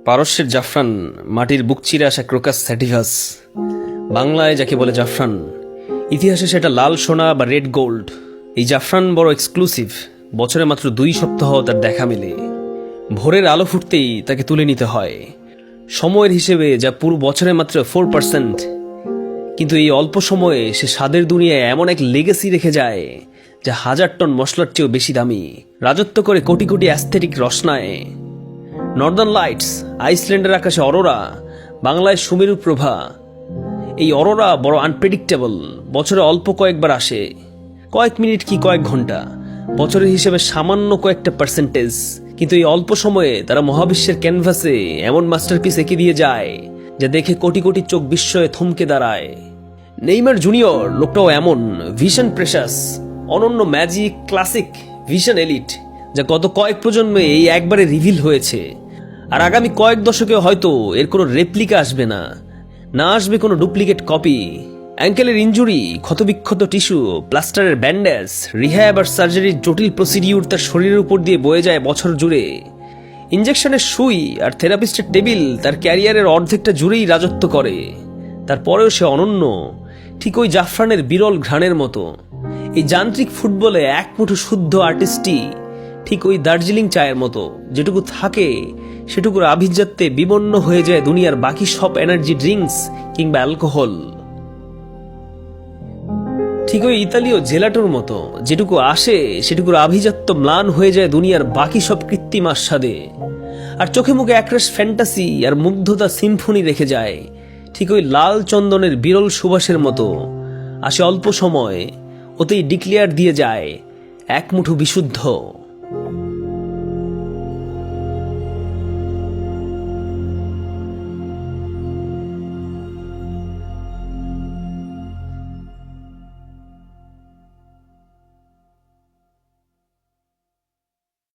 পারস্যের জাফরান, মাটির বুক চিরে আসা ক্রোকাস স্যাটিভাস, বাংলায় যাকে বলে জাফরান, ইতিহাসে সেটা লাল সোনা বা রেড গোল্ড। এই জাফরান বড় এক্সক্লুসিভ, বছরে মাত্র 2 সপ্তাহ তার দেখা মেলে। ভোরের আলো ফুটতেই তাকে তুলে নিতে হয়, সময়ের হিসেবে যা পুরো বছরে মাত্র 4%। কিন্তু এই অল্প সময়ে সে স্বাদের দুনিয়ায় এমন এক লেগেসি রেখে যায় যা 1000 টন মশলার চেয়েও বেশি দামি, রাজত্ব করে crore crore aesthetic রসনায়। Northern lights, আইসল্যান্ডের আকাশে অরোরা, বাংলায় সুমেরু প্রভা। এই অরোরা বড় আনপ্রেডিক্টেবল, বছরে অল্প কয়েকবার আসে, কয়েক মিনিট কি কয়েক ঘন্টা, বছরের হিসেবে সামান্য কয়েকটা পার্সেন্টেজ। কিন্তু এই অল্প সময়ে তারা মহাবিশ্বের ক্যানভাসে এমন মাস্টারপিস এঁকে দিয়ে যায় যা দেখে কোটি কোটি চোখ বিস্ময়ে থমকে দাঁড়ায়। নেইমার জুনিয়র লোকটাও এমন, ভিশন প্রেশাস, অনন্য ম্যাজিক, ক্লাসিক, ভিশন এলিট, যা গত কয়েক প্রজন্মে এই একবারে রিভিল হয়েছে। আর আগামী কয়েক দশকে হয়তো এর কোনো রেপ্লিকা আসবে না, না আসবে কোনো ডুপ্লিকেট কপি। অ্যাঙ্কেলের ইনজুরি, ক্ষতবিক্ষত টিস্যু, প্লাস্টারের ব্যান্ডেজ, রিহ্যাব আর সার্জারির জটিল প্রসিডিউর তার শরীরের উপর দিয়ে বয়ে যায় বছর জুড়ে। ইঞ্জেকশনের সুই আর থেরাপিস্টের টেবিল তার ক্যারিয়ারের অর্ধেকটা জুড়েই রাজত্ব করে। তারপরেও সে অনন্য, ঠিক ওই জাফরানের বিরল ঘ্রাণের মতো। এই যান্ত্রিক ফুটবলে এক মুঠো শুদ্ধ আর্টিস্টই ঠিক ওই দার্জিলিং চায়ের মতো, যেটুকু থাকে সেটুকুর আভিজাত্যে বিবন্ন হয়ে যায় দুনিয়ার বাকি সব এনার্জি ড্রিঙ্কস কিংবা অ্যালকোহল। ঠিক ওই ইতালীয় জেলাটোর মতো, যেটুকু আসে সেটুকুর আভিজাত্য ম্লান হয়ে যায় দুনিয়ার বাকি সব কৃত্রিম আস্বাদে। আর চোখে মুখে একরাশ ফ্যান্টাসি আর মুগ্ধতা সিম্ফনি রেখে যায়, ঠিক ওই লাল চন্দনের বিরল সুবাসের মতো। আসে অল্প সময়, ওতেই ডিক্লেয়ার দিয়ে যায় এক মুঠো বিশুদ্ধ।